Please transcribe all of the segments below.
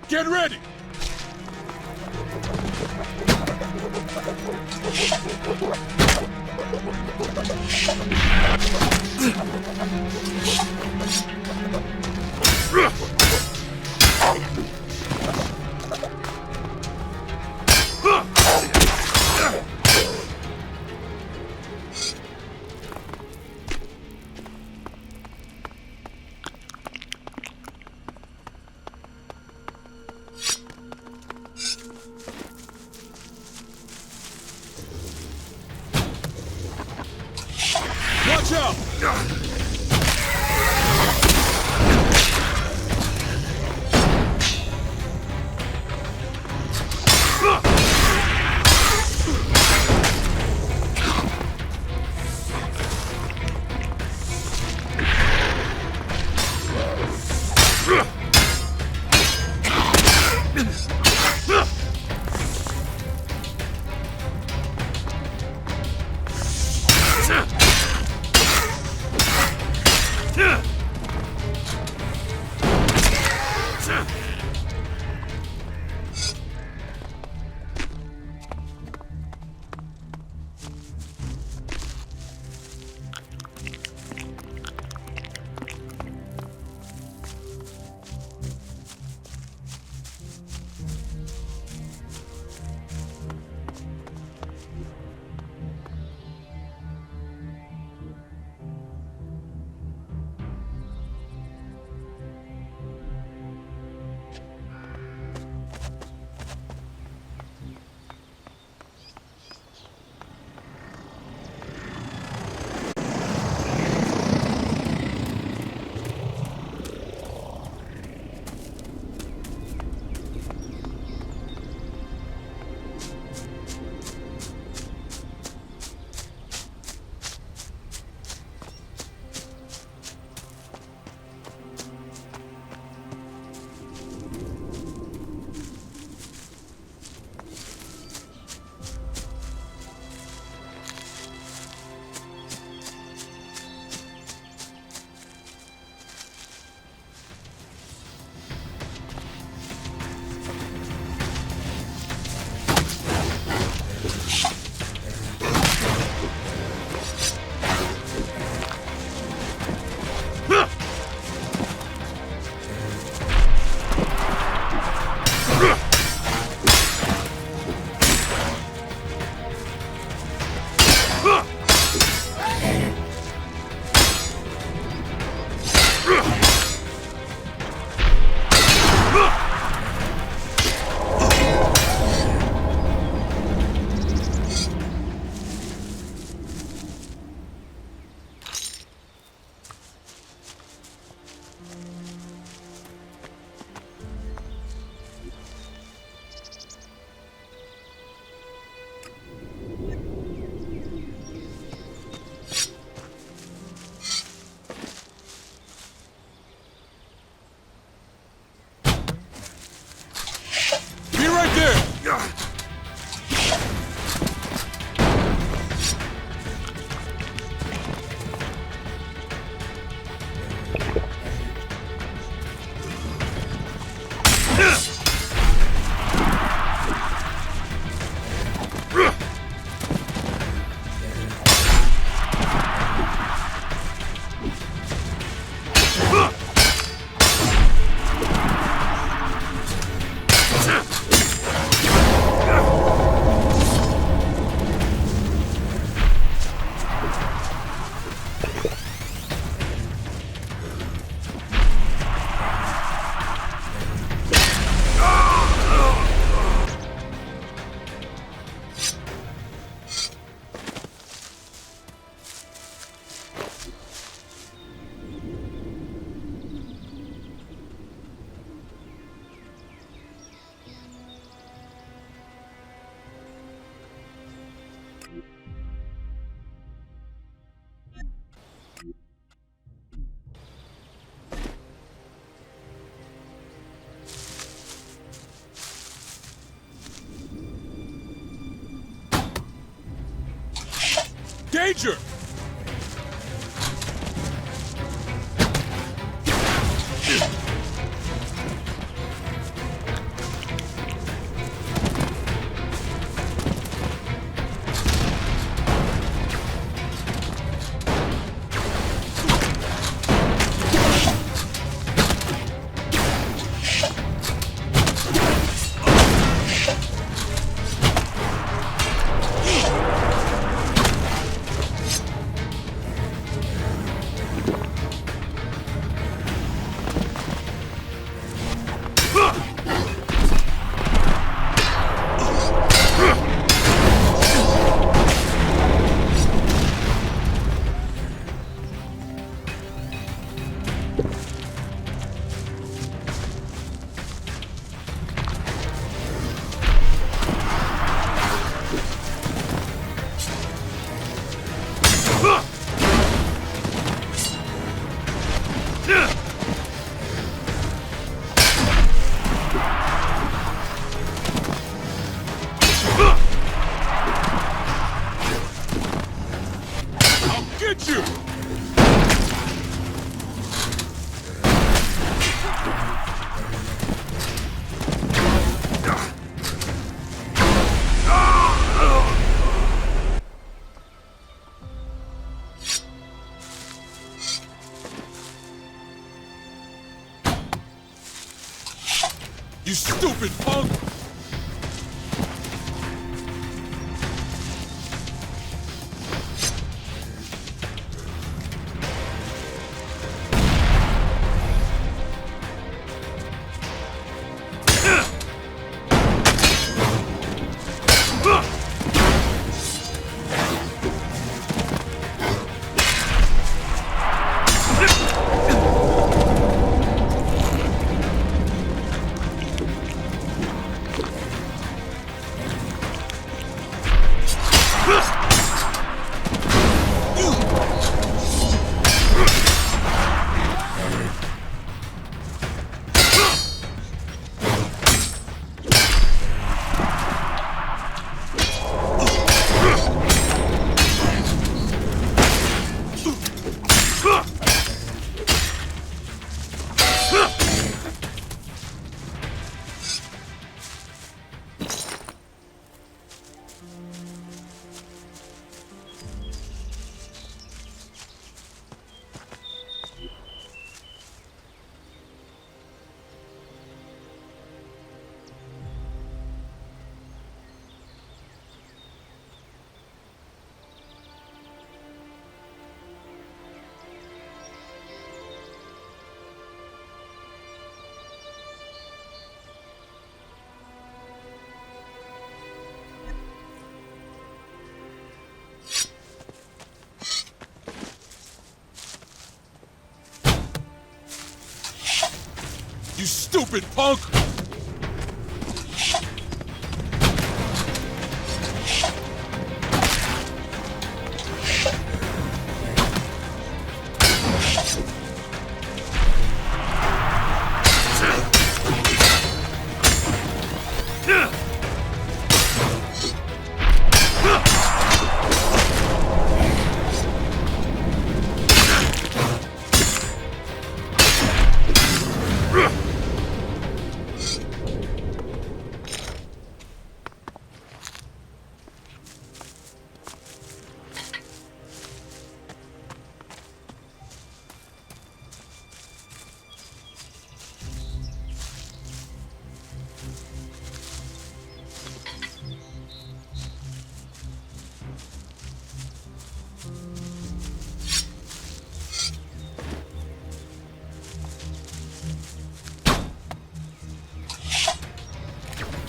Get ready! Watch out! Danger! You stupid punk! You stupid punk!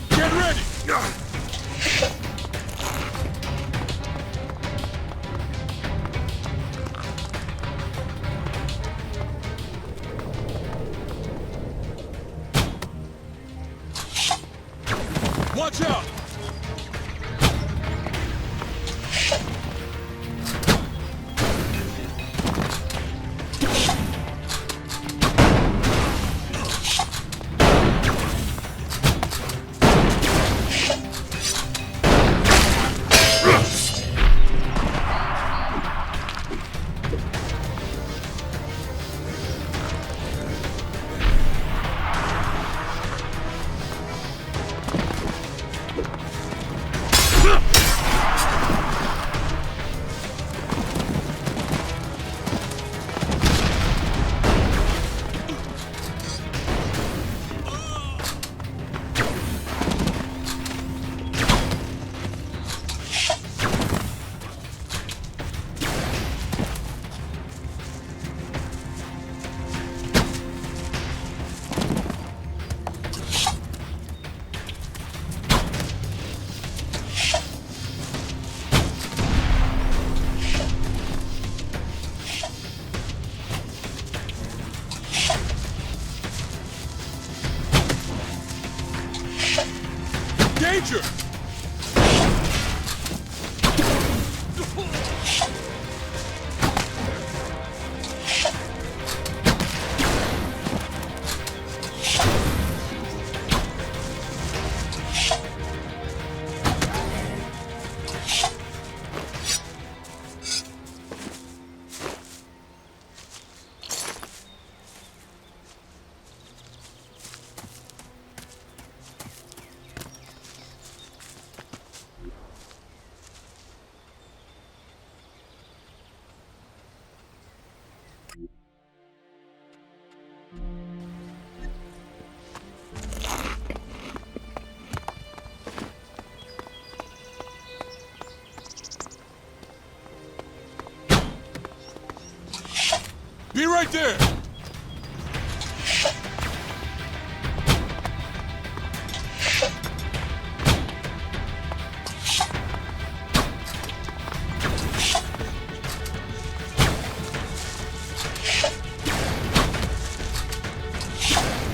Get ready! Watch out! Danger! right there!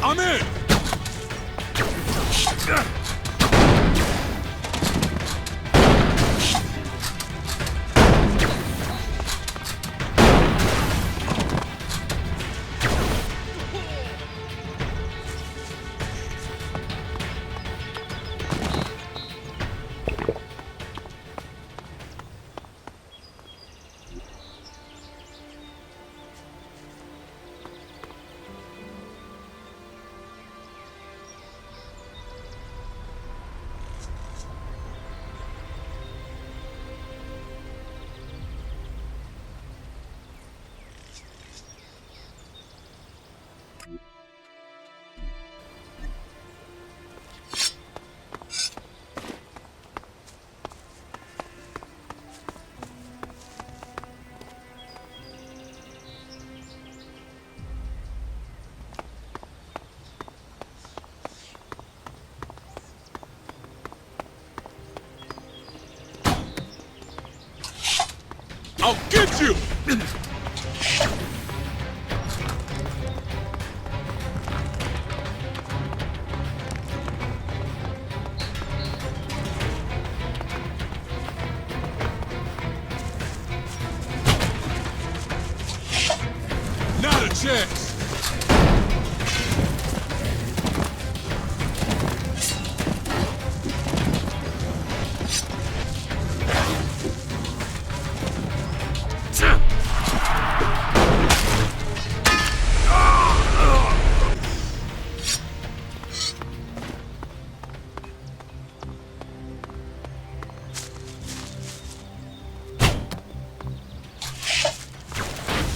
I'm in! I'll get you! Not a chance!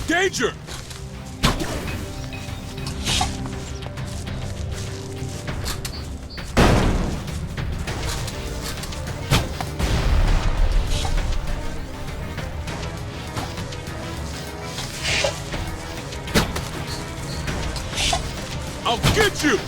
Danger! I'll get you!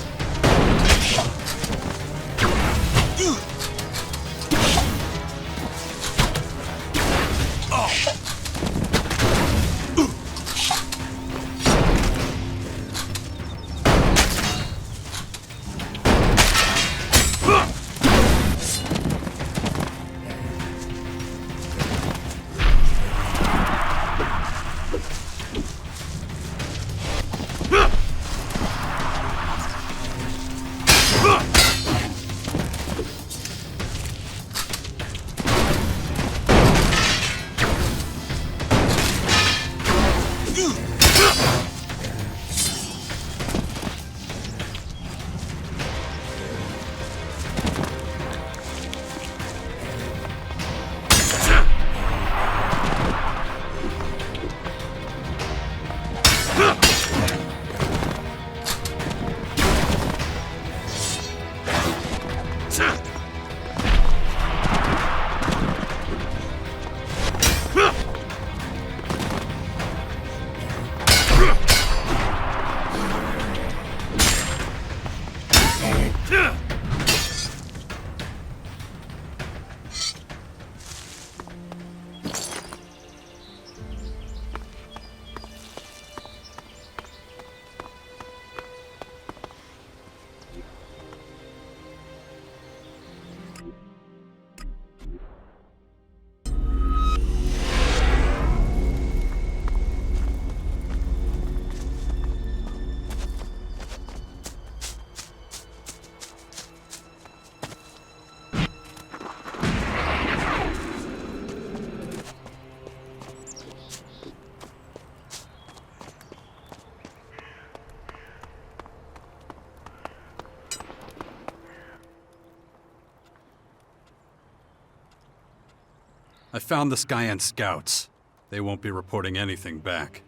I found the Skyan scouts. They won't be reporting anything back.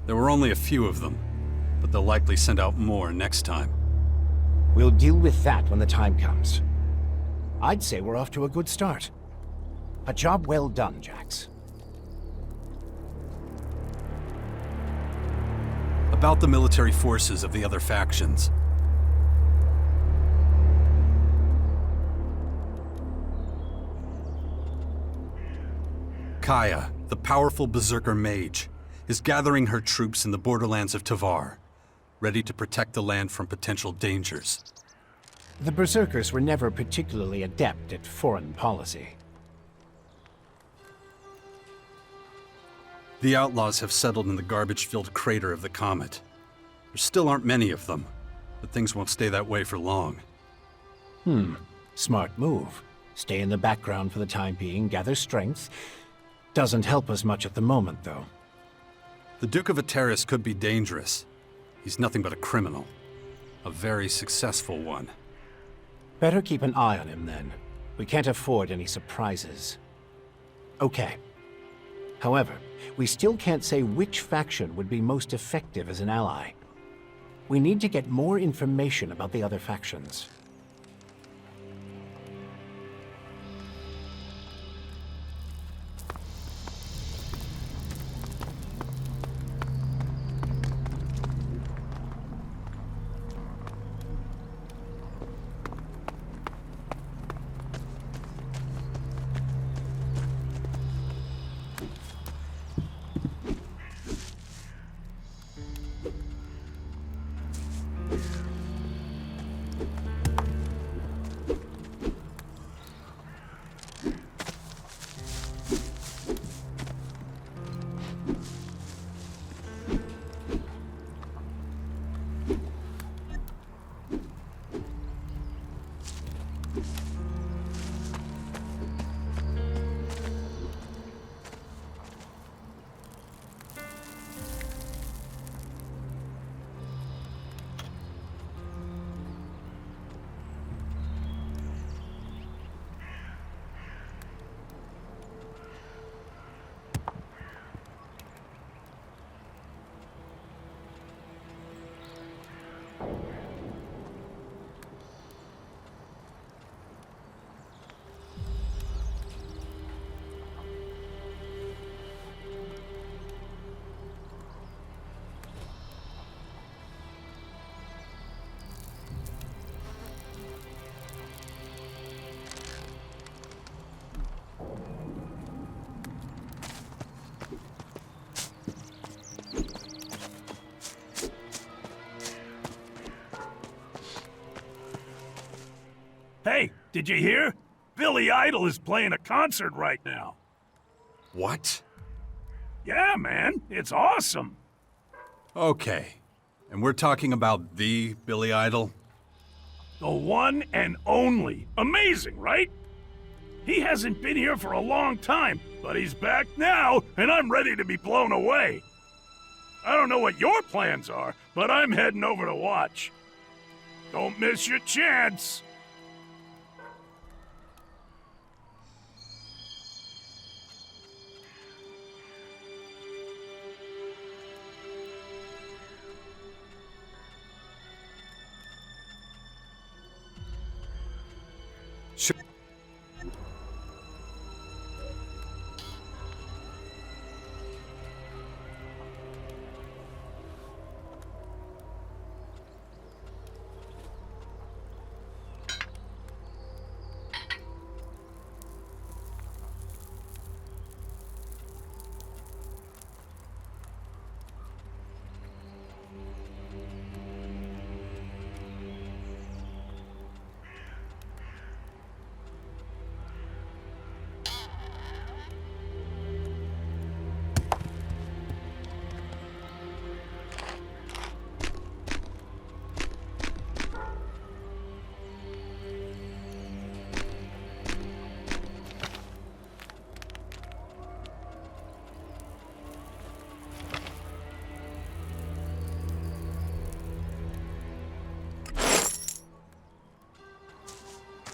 There were only a few of them, but they'll likely send out more next time. We'll deal with that when the time comes. I'd say we're off to a good start. A job well done, Jax. about the military forces of the other factions. Kaya, the powerful Berserker mage, is gathering her troops in the borderlands of Tavar, ready to protect the land from potential dangers. The Berserkers were never particularly adept at foreign policy. The outlaws have settled in the garbage-filled crater of the comet. There still aren't many of them, but things won't stay that way for long. Smart move. Stay in the background for the time being, gather strength. Doesn't help us much at the moment, though. The Duke of Ateris could be dangerous. He's nothing but a criminal. A very successful one. Better keep an eye on him, then. We can't afford any surprises. Okay. However, we still can't say which faction would be most effective as an ally. We need to get more information about the other factions. Hey, did you hear? Billy Idol is playing a concert right now. What? Yeah, man, it's awesome. Okay. And we're talking about the Billy Idol? The one and only. Amazing, right? He hasn't been here for a long time, but he's back now, and I'm ready to be blown away. I don't know what your plans are, but I'm heading over to watch. Don't miss your chance. Sure.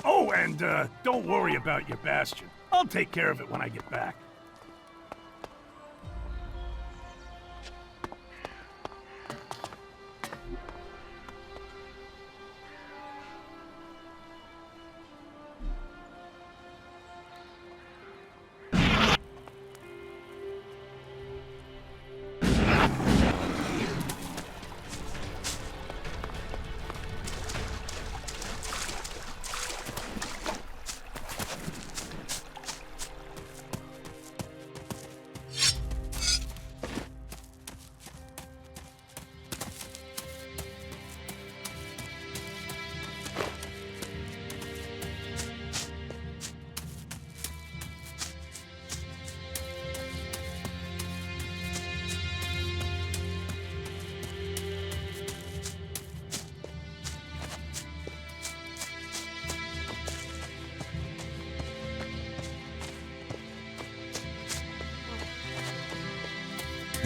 Oh, and don't worry about your bastion. I'll take care of it when I get back.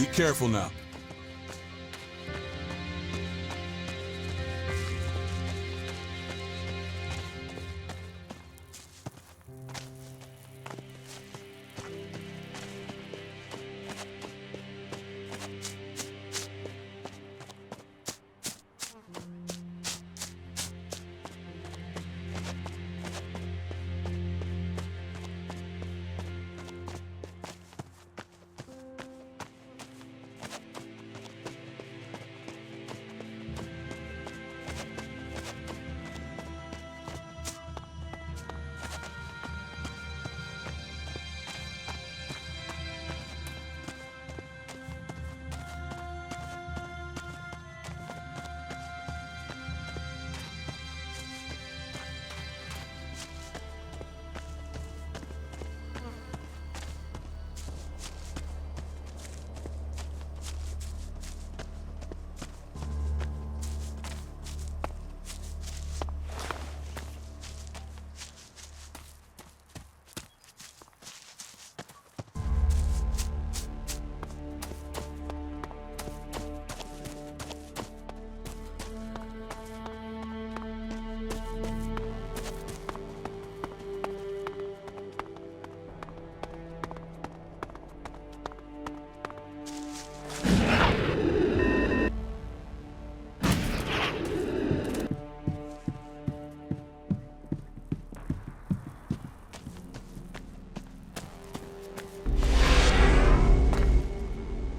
Be careful now.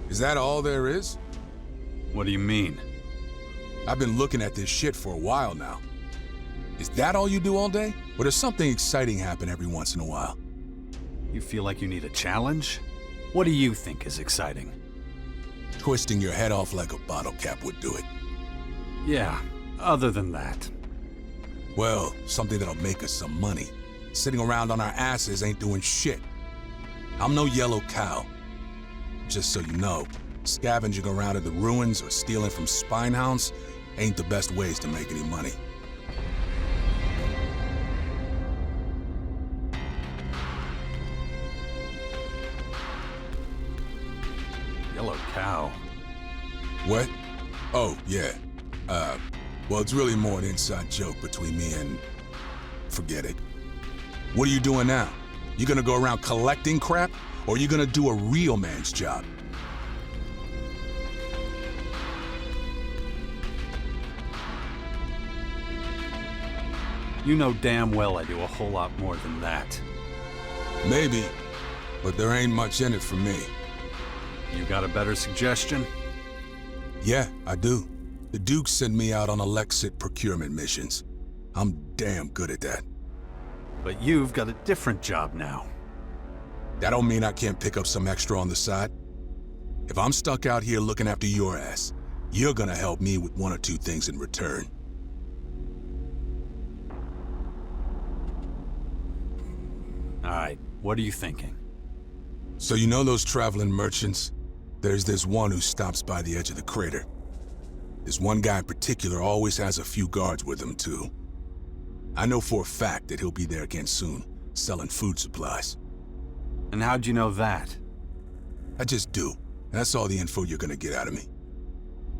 Is that all there is? What do you mean? I've been looking at this shit for a while now. Is that all you do all day? Or does something exciting happen every once in a while? You feel like you need a challenge? What do you think is exciting? Twisting your head off like a bottle cap would do it. Yeah, other than that. Well, something that'll make us some money. Sitting around on our asses ain't doing shit. I'm no yellow cow. Just so you know, scavenging around in the ruins or stealing from spinehounds ain't the best ways to make any money. Yellow cow. What? Oh, yeah. Well, it's really more an inside joke between me and... forget it. What are you doing now? You gonna go around collecting crap? Or are you gonna do a real man's job? You know damn well I do a whole lot more than that. Maybe, but there ain't much in it for me. You got a better suggestion? Yeah, I do. The Duke sent me out on Elex II procurement missions. I'm damn good at that. But you've got a different job now. That don't mean I can't pick up some extra on the side. If I'm stuck out here looking after your ass, you're gonna help me with one or two things in return. Alright, what are you thinking? So you know those traveling merchants? There's this one who stops by the edge of the crater. This one guy in particular always has a few guards with him too. I know for a fact that he'll be there again soon, selling food supplies. And how'd you know that? I just do. That's all the info you're gonna get out of me.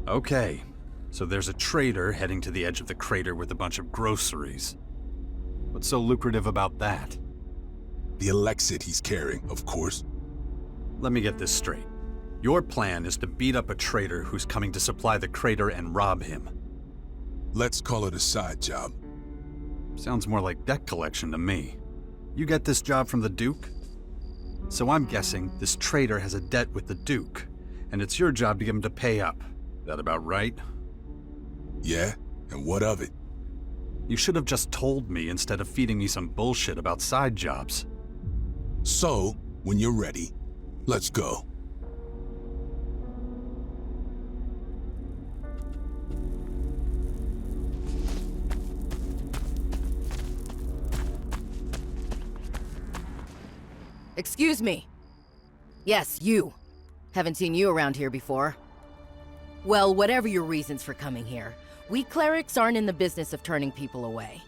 Okay, so there's a trader heading to the edge of the crater with a bunch of groceries. What's so lucrative about that? The Elex II he's carrying, of course. Let me get this straight. Your plan is to beat up a trader who's coming to supply the crater and rob him. Let's call it a side job. Sounds more like debt collection to me. You get this job from the Duke? So I'm guessing this trader has a debt with the Duke, and it's your job to get him to pay up. That about right? Yeah? And what of it? You should have just told me instead of feeding me some bullshit about side jobs. So, when you're ready, let's go. Excuse me. Yes, you. Haven't seen you around here before. Well, whatever your reasons for coming here, we clerics aren't in the business of turning people away.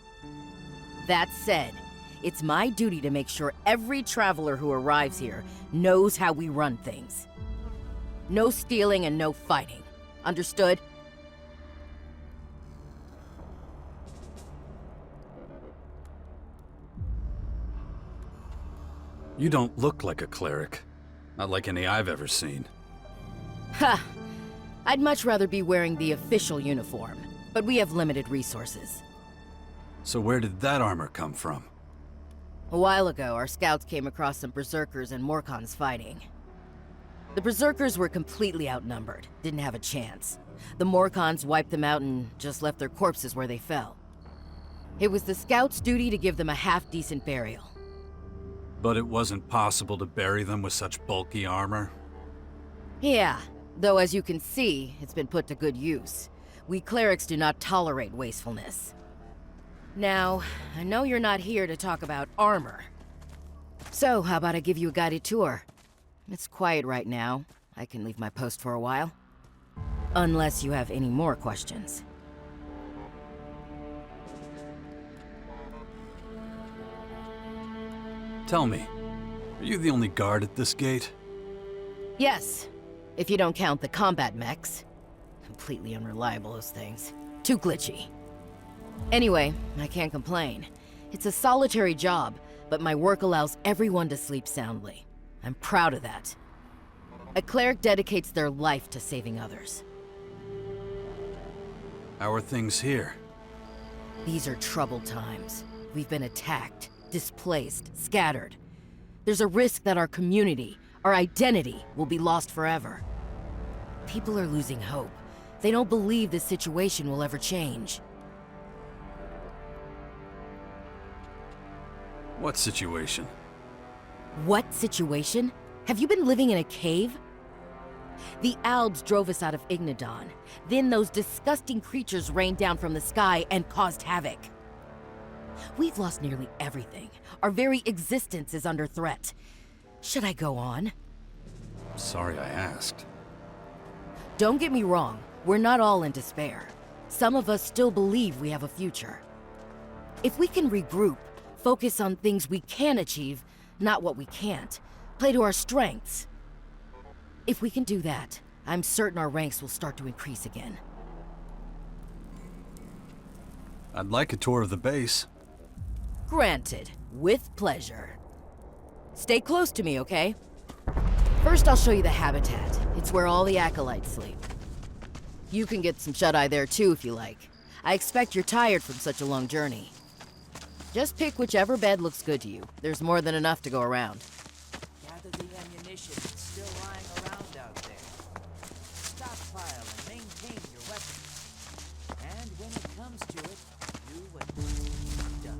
That said, it's my duty to make sure every traveler who arrives here knows how we run things. No stealing and no fighting. Understood? You don't look like a cleric. Not like any I've ever seen. Ha! I'd much rather be wearing the official uniform, but we have limited resources. So where did that armor come from? A while ago, our scouts came across some berserkers and Morkons fighting. The berserkers were completely outnumbered, didn't have a chance. The Morkons wiped them out and just left their corpses where they fell. It was the scouts' duty to give them a half-decent burial. But it wasn't possible to bury them with such bulky armor? Yeah, though as you can see, it's been put to good use. We clerics do not tolerate wastefulness. Now, I know you're not here to talk about armor. So, how about I give you a guided tour? It's quiet right now. I can leave my post for a while. Unless you have any more questions. Tell me, are you the only guard at this gate? Yes, if you don't count the combat mechs. Completely unreliable, those things. Too glitchy. Anyway, I can't complain. It's a solitary job, but my work allows everyone to sleep soundly. I'm proud of that. A cleric dedicates their life to saving others. How are things here? These are troubled times. We've been attacked, displaced, scattered. There's a risk that our community, our identity, will be lost forever. People are losing hope. They don't believe this situation will ever change. What situation? What situation? Have you been living in a cave? The Albs drove us out of Ignadon. Then those disgusting creatures rained down from the sky and caused havoc. We've lost nearly everything. Our very existence is under threat. Should I go on? Sorry I asked. Don't get me wrong, we're not all in despair. Some of us still believe we have a future. If we can regroup, focus on things we can achieve, not what we can't, play to our strengths. If we can do that, I'm certain our ranks will start to increase again. I'd like a tour of the base. Granted, with pleasure. Stay close to me, okay? First, I'll show you the habitat. It's where all the acolytes sleep. You can get some shut-eye there too if you like. I expect you're tired from such a long journey. Just pick whichever bed looks good to you. There's more than enough to go around. Gather the ammunition that's still lying around out there. Stockpile and maintain your weapons. And when it comes to it, do what needs to be done.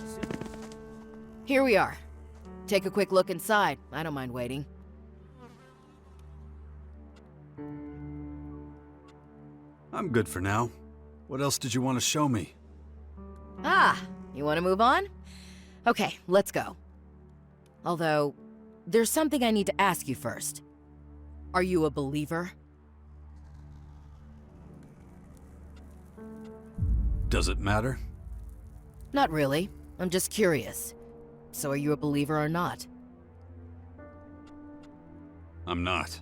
Soon. Here we are. Take a quick look inside. I don't mind waiting. I'm good for now. What else did you want to show me? Ah, you want to move on? Okay, let's go. Although, there's something I need to ask you first. Are you a believer? Does it matter? Not really. I'm just curious. So are you a believer or not? I'm not.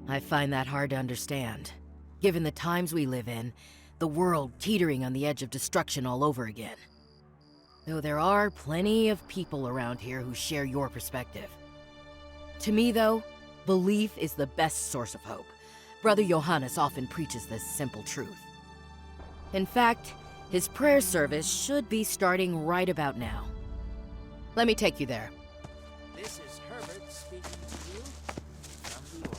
I find that hard to understand. Given the times we live in, the world teetering on the edge of destruction all over again. Though there are plenty of people around here who share your perspective. To me, though, belief is the best source of hope. Brother Johannes often preaches this simple truth. In fact, his prayer service should be starting right about now. Let me take you there. This is Herbert speaking to you from the Order.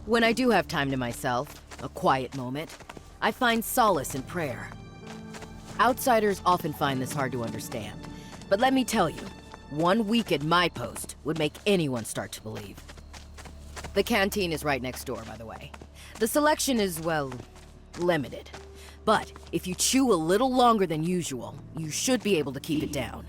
When I do have time to myself, a quiet moment, I find solace in prayer. Outsiders often find this hard to understand, but let me tell you, 1 week at my post would make anyone start to believe. The canteen is right next door, by the way. The selection is, well, limited. But if you chew a little longer than usual, you should be able to keep it down.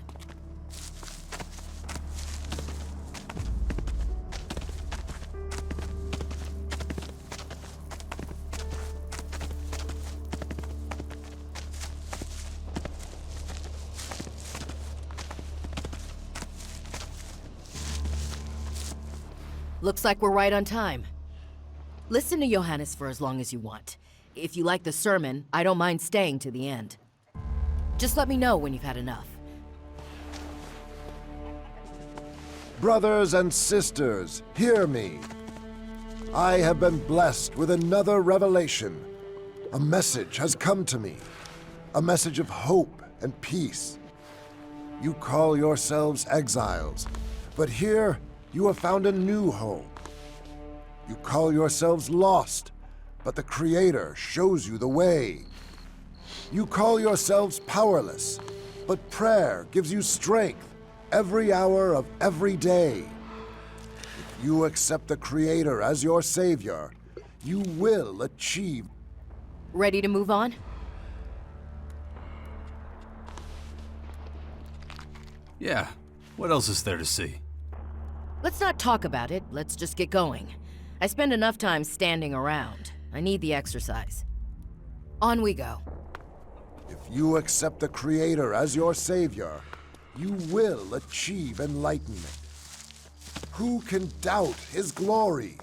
Looks like we're right on time. Listen to Johannes for as long as you want. If you like the sermon, I don't mind staying to the end. Just let me know when you've had enough. Brothers and sisters, hear me. I have been blessed with another revelation. A message has come to me. A message of hope and peace. You call yourselves exiles, but here you have found a new home. You call yourselves lost, but the Creator shows you the way. You call yourselves powerless, but prayer gives you strength every hour of every day. If you accept the Creator as your Savior, you will achieve. Ready to move on? Yeah, what else is there to see? Let's not talk about it, let's just get going. I spend enough time standing around. I need the exercise. On we go. If you accept the Creator as your Savior, you will achieve enlightenment. Who can doubt His glory?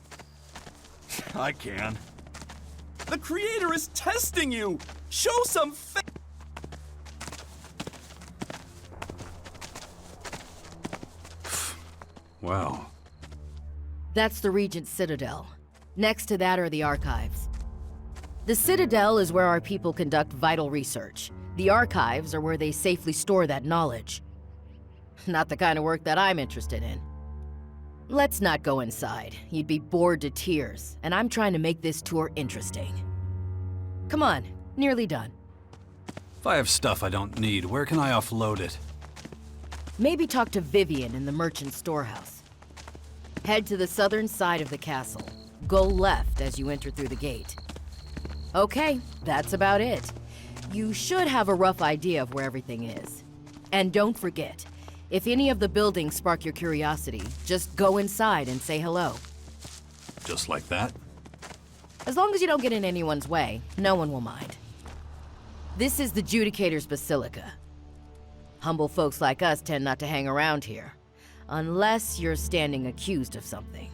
I can. The Creator is testing you! Show some faith! Wow. That's the Regent's Citadel. Next to that are the archives. The Citadel is where our people conduct vital research. The archives are where they safely store that knowledge. Not the kind of work that I'm interested in. Let's not go inside. You'd be bored to tears, and I'm trying to make this tour interesting. Come on, nearly done. If I have stuff I don't need, where can I offload it? Maybe talk to Vivian in the merchant storehouse. Head to the southern side of the castle. Go left as you enter through the gate. Okay, that's about it. You should have a rough idea of where everything is. And don't forget, if any of the buildings spark your curiosity, just go inside and say hello. Just like that? As long as you don't get in anyone's way, no one will mind. This is the Judicator's Basilica. Humble folks like us tend not to hang around here, unless you're standing accused of something.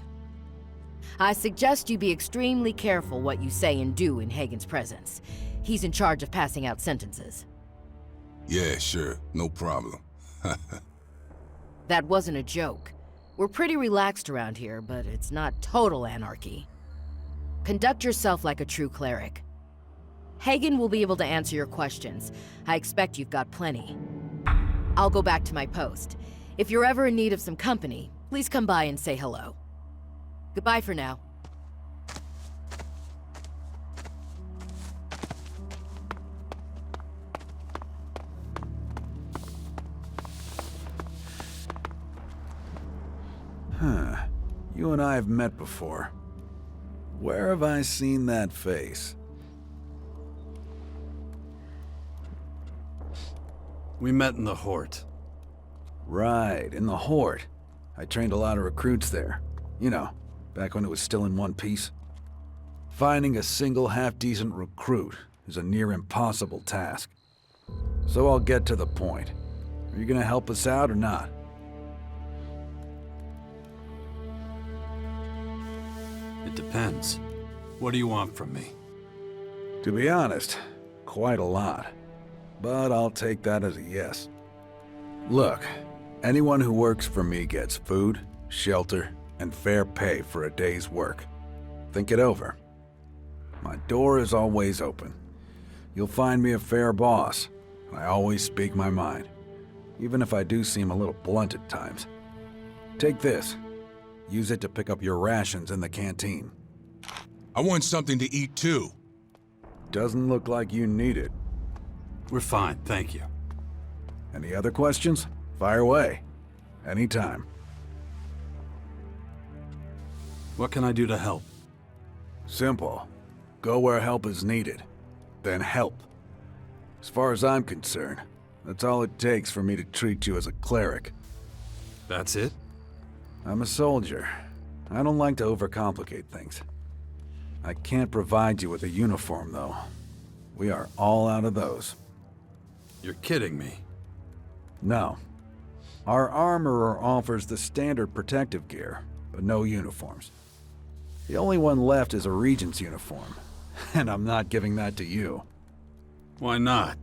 I suggest you be extremely careful what you say and do in Hagen's presence. He's in charge of passing out sentences. Yeah, sure. No problem. That wasn't a joke. We're pretty relaxed around here, but it's not total anarchy. Conduct yourself like a true cleric. Hagen will be able to answer your questions. I expect you've got plenty. I'll go back to my post. If you're ever in need of some company, please come by and say hello. Goodbye for now. Huh. You and I have met before. Where have I seen that face? We met in the Hort. Right, in the Hort. I trained a lot of recruits there. You know, back when it was still in one piece. Finding a single half-decent recruit is a near impossible task. So I'll get to the point. Are you gonna help us out or not? It depends. What do you want from me? To be honest, quite a lot. But I'll take that as a yes. Look, anyone who works for me gets food, shelter, and fair pay for a day's work. Think it over. My door is always open. You'll find me a fair boss. I always speak my mind, even if I do seem a little blunt at times. Take this. Use it to pick up your rations in the canteen. I want something to eat too. Doesn't look like you need it. We're fine, thank you. Any other questions? Fire away. Anytime. What can I do to help? Simple. Go where help is needed. Then help. As far as I'm concerned, that's all it takes for me to treat you as a cleric. That's it? I'm a soldier. I don't like to overcomplicate things. I can't provide you with a uniform, though. We are all out of those. You're kidding me. No. Our armorer offers the standard protective gear, but no uniforms. The only one left is a Regent's uniform, and I'm not giving that to you. Why not?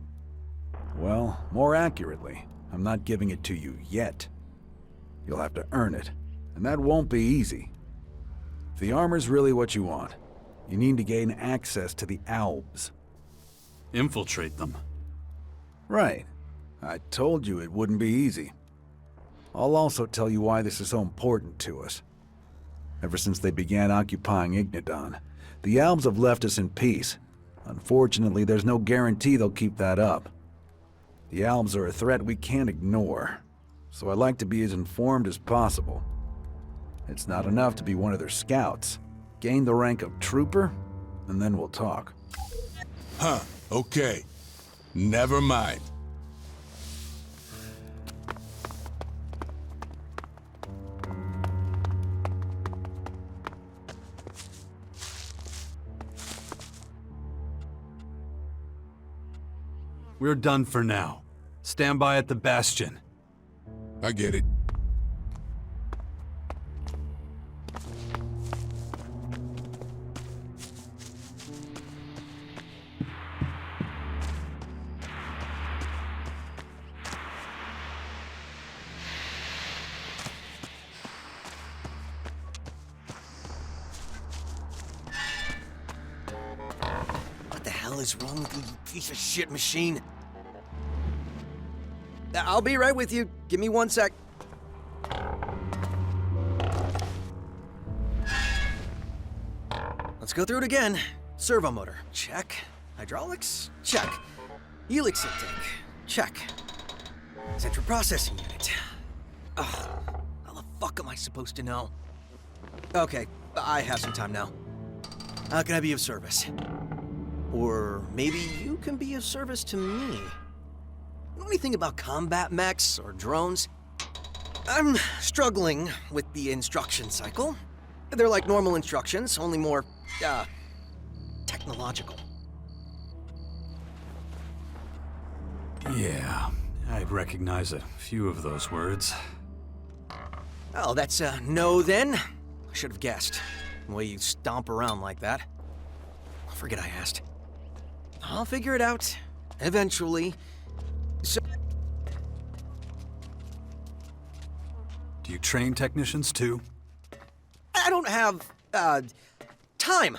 Well, more accurately, I'm not giving it to you yet. You'll have to earn it, and that won't be easy. If the armor's really what you want, you need to gain access to the Albs. Infiltrate them. Right. I told you it wouldn't be easy. I'll also tell you why this is so important to us. Ever since they began occupying Ignidon, the Albs have left us in peace. Unfortunately, there's no guarantee they'll keep that up. The Albs are a threat we can't ignore, so I'd like to be as informed as possible. It's not enough to be one of their scouts. Gain the rank of trooper, and then we'll talk. Huh, okay. Never mind. We're done for now. Stand by at the Bastion. I get it. What the hell is wrong with you, you piece of shit machine? I'll be right with you. Give me 1 sec. Let's go through it again. Servo motor, check. Hydraulics, check. Helix intake, check. Central processing unit. Ugh, how the fuck am I supposed to know? Okay, I have some time now. How can I be of service? Or maybe you can be of service to me. Know anything about combat mechs or drones? I'm struggling with the instruction cycle. They're like normal instructions, only more, technological. Yeah, I recognize a few of those words. Oh, that's a no then? I should have guessed. The way you stomp around like that. Forget I asked. I'll figure it out. Eventually. So Do you train technicians too? I don't have, time.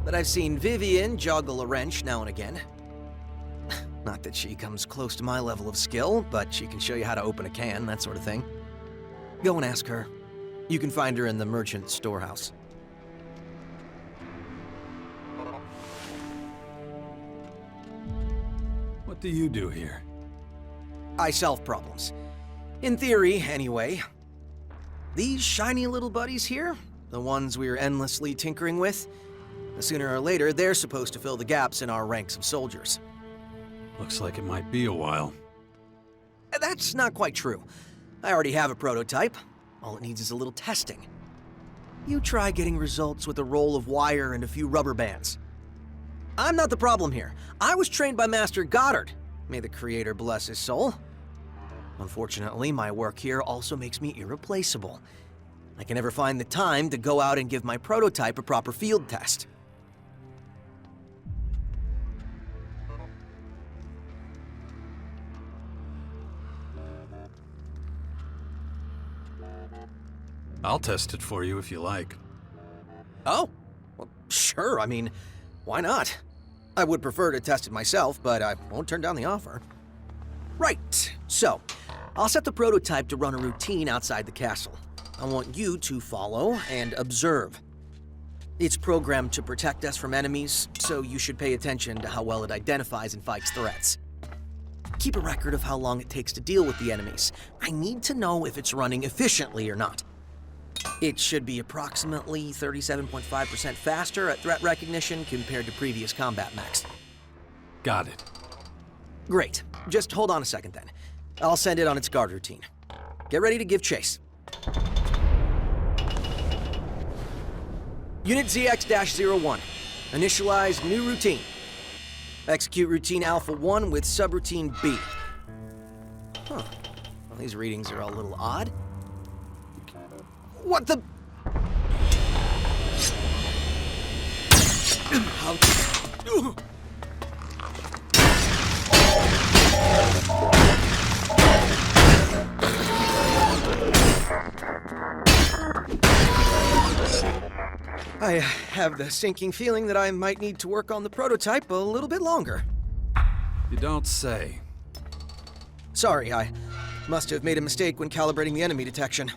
But I've seen Vivian juggle a wrench now and again. Not that she comes close to my level of skill, but she can show you how to open a can, that sort of thing. Go and ask her. You can find her in the merchant storehouse. What do you do here? I solve problems. In theory, anyway. These shiny little buddies here, the ones we're endlessly tinkering with, sooner or later, they're supposed to fill the gaps in our ranks of soldiers. Looks like it might be a while. That's not quite true. I already have a prototype. All it needs is a little testing. You try getting results with a roll of wire and a few rubber bands. I'm not the problem here. I was trained by Master Goddard. May the Creator bless his soul. Unfortunately, my work here also makes me irreplaceable. I can never find the time to go out and give my prototype a proper field test. I'll test it for you if you like. Oh, well, sure. I mean, why not? I would prefer to test it myself, but I won't turn down the offer. Right, so I'll set the prototype to run a routine outside the castle. I want you to follow and observe. It's programmed to protect us from enemies, so you should pay attention to how well it identifies and fights threats. Keep a record of how long it takes to deal with the enemies. I need to know if it's running efficiently or not. It should be approximately 37.5% faster at threat recognition compared to previous combat mechs. Got it. Great. Just hold on a second then. I'll send it on its guard routine. Get ready to give chase. Unit ZX-01. Initialize new routine. Execute routine Alpha 1 with subroutine B. Huh. Well, these readings are a little odd. What the? I have the sinking feeling that I might need to work on the prototype a little bit longer. You don't say. Sorry, I must have made a mistake when calibrating the enemy detection.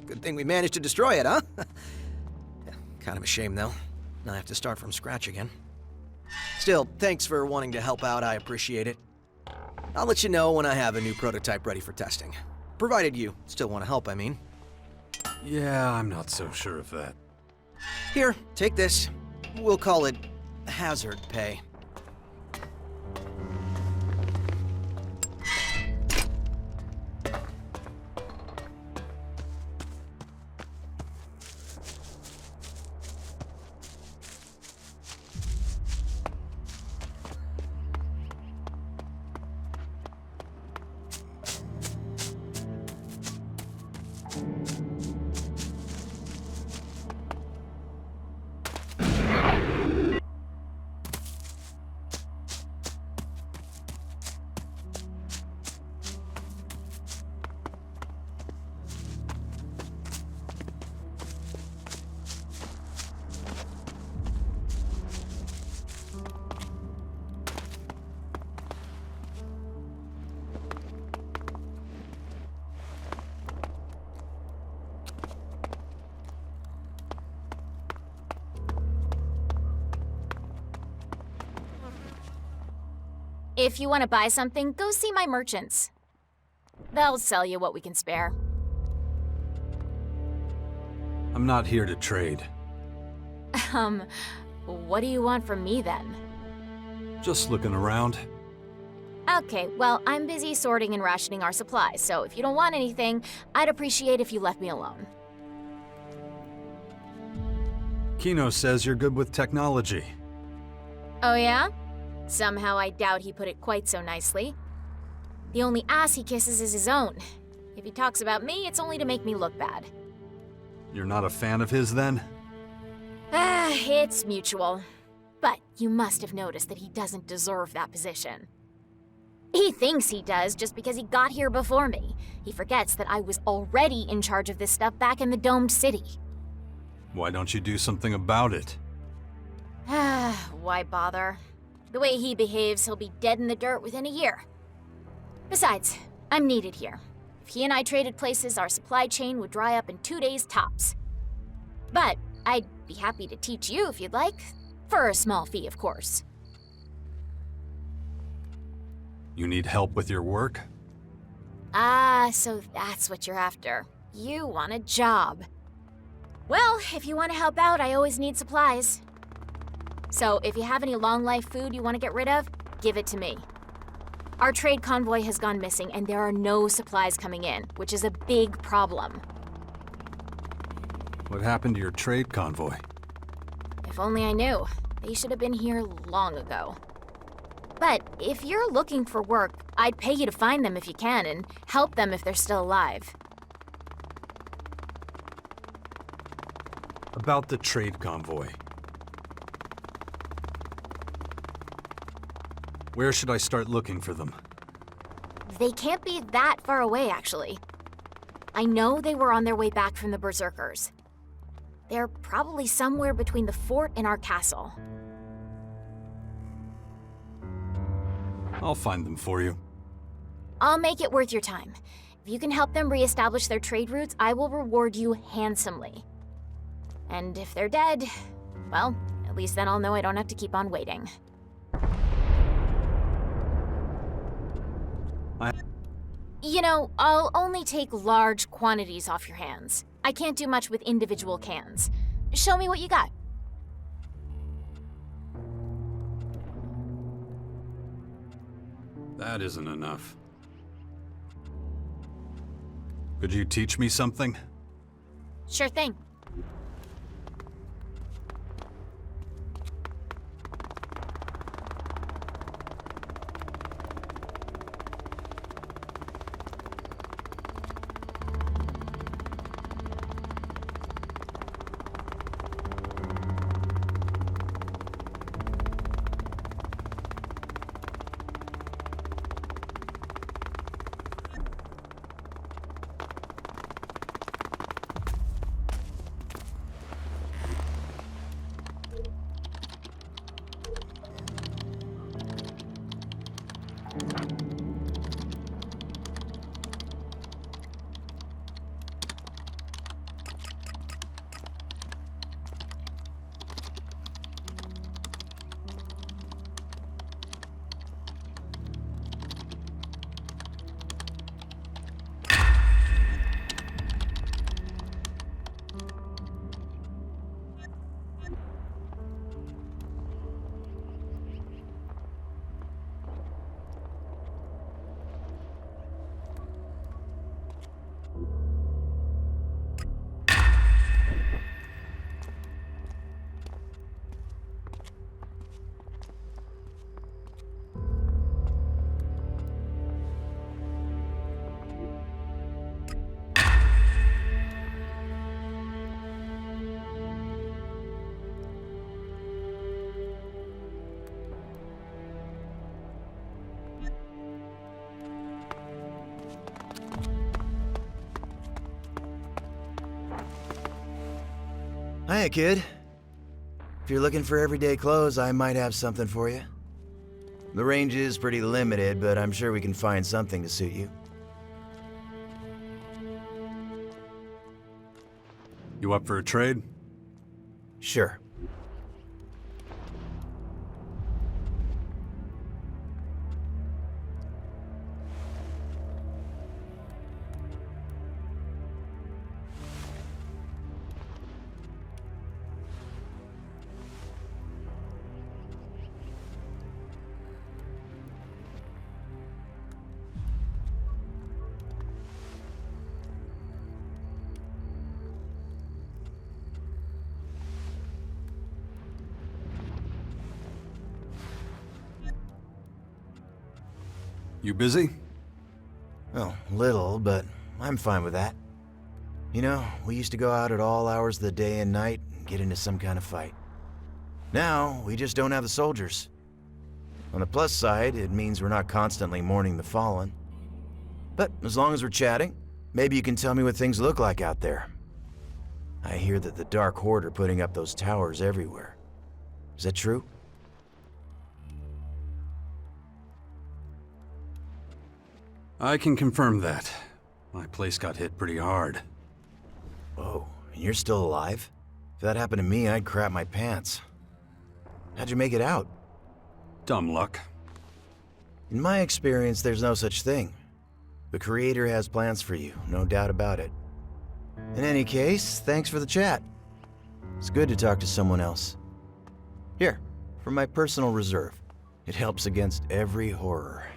Good thing we managed to destroy it, huh? Kind of a shame, though. Now I have to start from scratch again. Still, thanks for wanting to help out. I appreciate it. I'll let you know when I have a new prototype ready for testing. Provided you still want to help, I mean. Yeah, I'm not so sure of that. Here, take this. We'll call it hazard pay. If you want to buy something, go see my merchants. They'll sell you what we can spare. I'm not here to trade. What do you want from me then? Just looking around. Okay, well, I'm busy sorting and rationing our supplies, so if you don't want anything, I'd appreciate if you left me alone. Keno says you're good with technology. Oh yeah? Somehow I doubt he put it quite so nicely. The only ass he kisses is his own. If he talks about me, it's only to make me look bad. You're not a fan of his then? It's mutual. But you must have noticed that he doesn't deserve that position. He thinks he does just because he got here before me. He forgets that I was already in charge of this stuff back in the domed city. Why don't you do something about it? Why bother? The way he behaves, he'll be dead in the dirt within a year. Besides, I'm needed here. If he and I traded places, our supply chain would dry up in 2 days tops. But I'd be happy to teach you if you'd like. For a small fee, of course. You need help with your work? Ah, so that's what you're after. You want a job. Well, if you want to help out, I always need supplies. So if you have any long-life food you want to get rid of, give it to me. Our trade convoy has gone missing and there are no supplies coming in, which is a big problem. What happened to your trade convoy? If only I knew. They should have been here long ago. But if you're looking for work, I'd pay you to find them if you can and help them if they're still alive. About the trade convoy. Where should I start looking for them? They can't be that far away, actually. I know they were on their way back from the Berserkers. They're probably somewhere between the fort and our castle. I'll find them for you. I'll make it worth your time. If you can help them reestablish their trade routes, I will reward you handsomely. And if they're dead, well, at least then I'll know I don't have to keep on waiting. You know, I'll only take large quantities off your hands. I can't do much with individual cans. Show me what you got. That isn't enough. Could you teach me something? Sure thing. Hiya, kid. If you're looking for everyday clothes, I might have something for you. The range is pretty limited, but I'm sure we can find something to suit you. You up for a trade? Sure. You busy? Well, little, but I'm fine with that. You know, we used to go out at all hours of the day and night and get into some kind of fight. Now, we just don't have the soldiers. On the plus side, it means we're not constantly mourning the fallen. But as long as we're chatting, maybe you can tell me what things look like out there. I hear that the Dark Horde are putting up those towers everywhere. Is that true? I can confirm that. My place got hit pretty hard. Oh, and you're still alive? If that happened to me, I'd crap my pants. How'd you make it out? Dumb luck. In my experience, there's no such thing. The Creator has plans for you, no doubt about it. In any case, thanks for the chat. It's good to talk to someone else. Here, from my personal reserve. It helps against every horror.